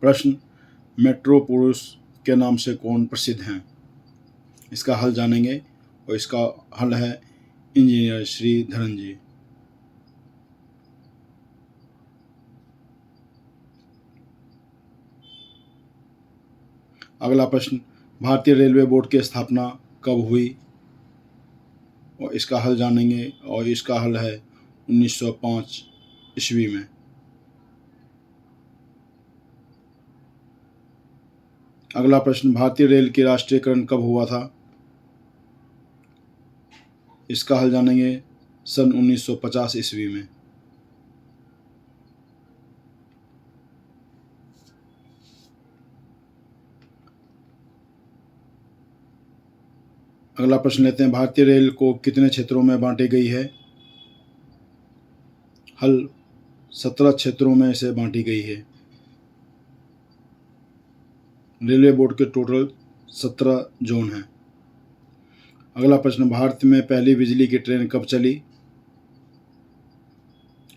प्रश्न, मेट्रो पुरुष के नाम से कौन प्रसिद्ध हैं? इसका हल जानेंगे और इसका हल है इंजीनियर श्रीधरन जी। अगला प्रश्न, भारतीय रेलवे बोर्ड की स्थापना कब हुई? और इसका हल जानेंगे और इसका हल है 1905 ईस्वी में। अगला प्रश्न, भारतीय रेल की राष्ट्रीयकरण कब हुआ था? इसका हल जानेंगे सन 1950 ईस्वी में। अगला प्रश्न लेते हैं, भारतीय रेल को कितने क्षेत्रों में बांटी गई है? हल, 17 क्षेत्रों में इसे बांटी गई है। रेलवे बोर्ड के टोटल 17 जोन हैं। अगला प्रश्न, भारत में पहली बिजली की ट्रेन कब चली?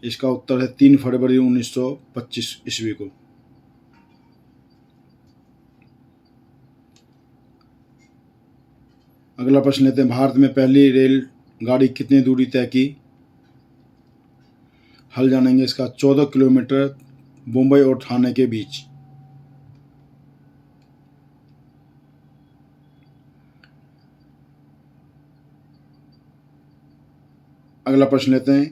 इसका उत्तर है 3 फरवरी 1925 ईस्वी को। अगला प्रश्न लेते हैं, भारत में पहली रेलगाड़ी कितनी दूरी तय की? हल जानेंगे इसका 14 किलोमीटर मुंबई और ठाणे के बीच। अगला प्रश्न लेते हैं,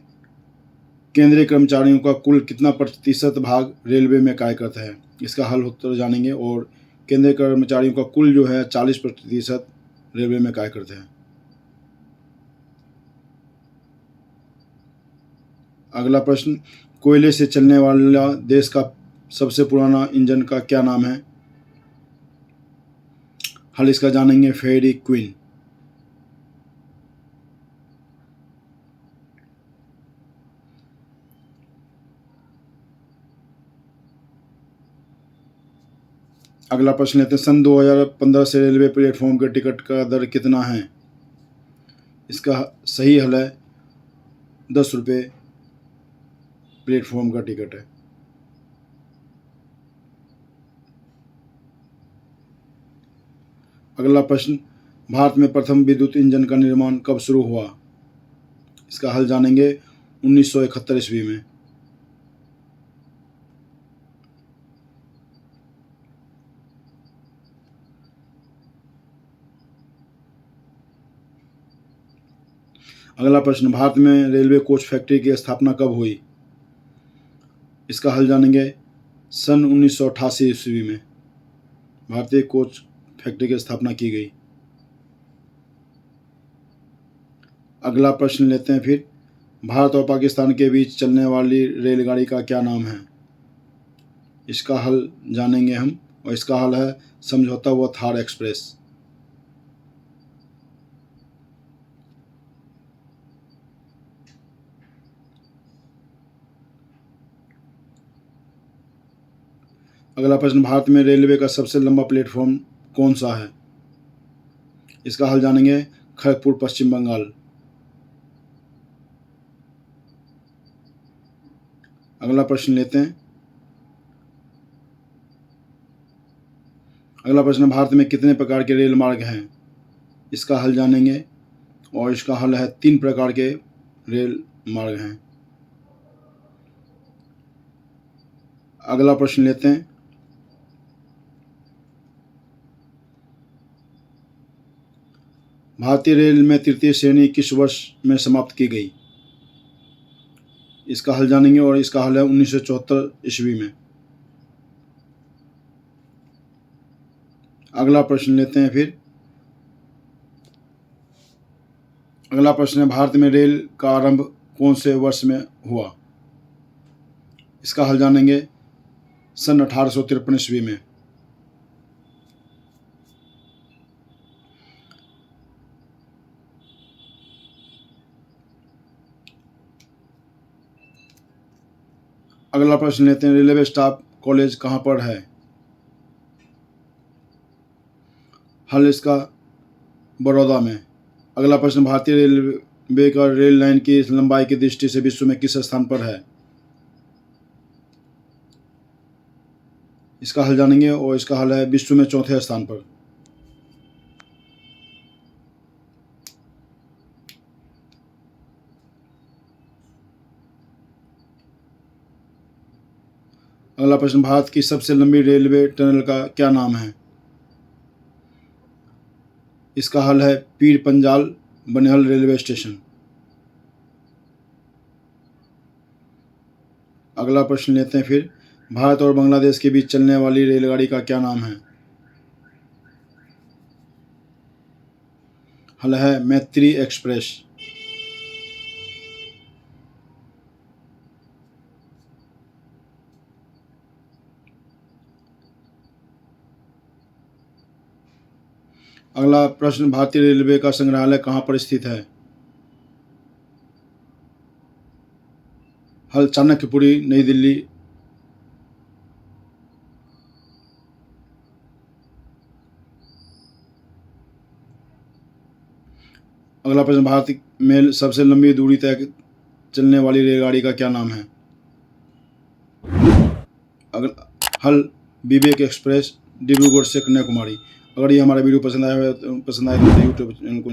केंद्रीय कर्मचारियों का कुल कितना प्रतिशत भाग रेलवे में कार्य करता है? इसका हल उत्तर जानेंगे और केंद्रीय कर्मचारियों का कुल जो है 40% रेलवे में कार्य करते हैं। अगला प्रश्न, कोयले से चलने वाला देश का सबसे पुराना इंजन का क्या नाम है? हल इसका जानेंगे फेयरी क्वीन। अगला प्रश्न लेते हैं, सन 2015 से रेलवे प्लेटफॉर्म के टिकट का दर कितना है? इसका सही हल है 10 रुपये प्लेटफॉर्म का टिकट है। अगला प्रश्न, भारत में प्रथम विद्युत इंजन का निर्माण कब शुरू हुआ? इसका हल जानेंगे 1971 ईस्वी में। अगला प्रश्न, भारत में रेलवे कोच फैक्ट्री की स्थापना कब हुई? इसका हल जानेंगे सन 1988 ईस्वी में भारतीय कोच फैक्ट्री की स्थापना की गई। अगला प्रश्न लेते हैं फिर, भारत और पाकिस्तान के बीच चलने वाली रेलगाड़ी का क्या नाम है? इसका हल जानेंगे हम और इसका हल है समझौता व थार एक्सप्रेस। अगला प्रश्न, भारत में रेलवे का सबसे लंबा प्लेटफॉर्म कौन सा है? इसका हल जानेंगे खड़गपुर पश्चिम बंगाल। अगला प्रश्न लेते हैं, अगला प्रश्न, भारत में कितने प्रकार के रेल मार्ग हैं? इसका हल जानेंगे और इसका हल है 3 प्रकार के रेल मार्ग हैं। अगला प्रश्न लेते हैं, भारतीय रेल में तृतीय श्रेणी किस वर्ष में समाप्त की गई? इसका हल जानेंगे और इसका हल है 1974 ईस्वी में। अगला प्रश्न लेते हैं फिर, अगला प्रश्न है, भारत में रेल का आरंभ कौन से वर्ष में हुआ? इसका हल जानेंगे सन 1853 ईस्वी में। अगला प्रश्न लेते हैं, रेलवे स्टाफ कॉलेज कहाँ पर है? हल इसका बड़ौदा में। अगला प्रश्न, भारतीय रेलवे का रेल लाइन की लंबाई की दृष्टि से विश्व में किस स्थान पर है? इसका हल जानेंगे और इसका हल है विश्व में चौथे स्थान पर। अगला प्रश्न, भारत की सबसे लंबी रेलवे टनल का क्या नाम है? इसका हल है पीर पंजाल बनिहाल रेलवे स्टेशन। अगला प्रश्न लेते हैं फिर, भारत और बांग्लादेश के बीच चलने वाली रेलगाड़ी का क्या नाम है? हल है मैत्री एक्सप्रेस। अगला प्रश्न, भारतीय रेलवे का संग्रहालय कहाँ पर स्थित है? हल चाणक्यपुरी, नई दिल्ली। अगला प्रश्न, भारत में सबसे लंबी दूरी तय चलने वाली रेलगाड़ी का क्या नाम है? अगला हल विवेक एक्सप्रेस, डिब्रूगढ़ से कन्याकुमारी। अगर ये हमारा वीडियो पसंद आया तो यूट्यूब चैनल को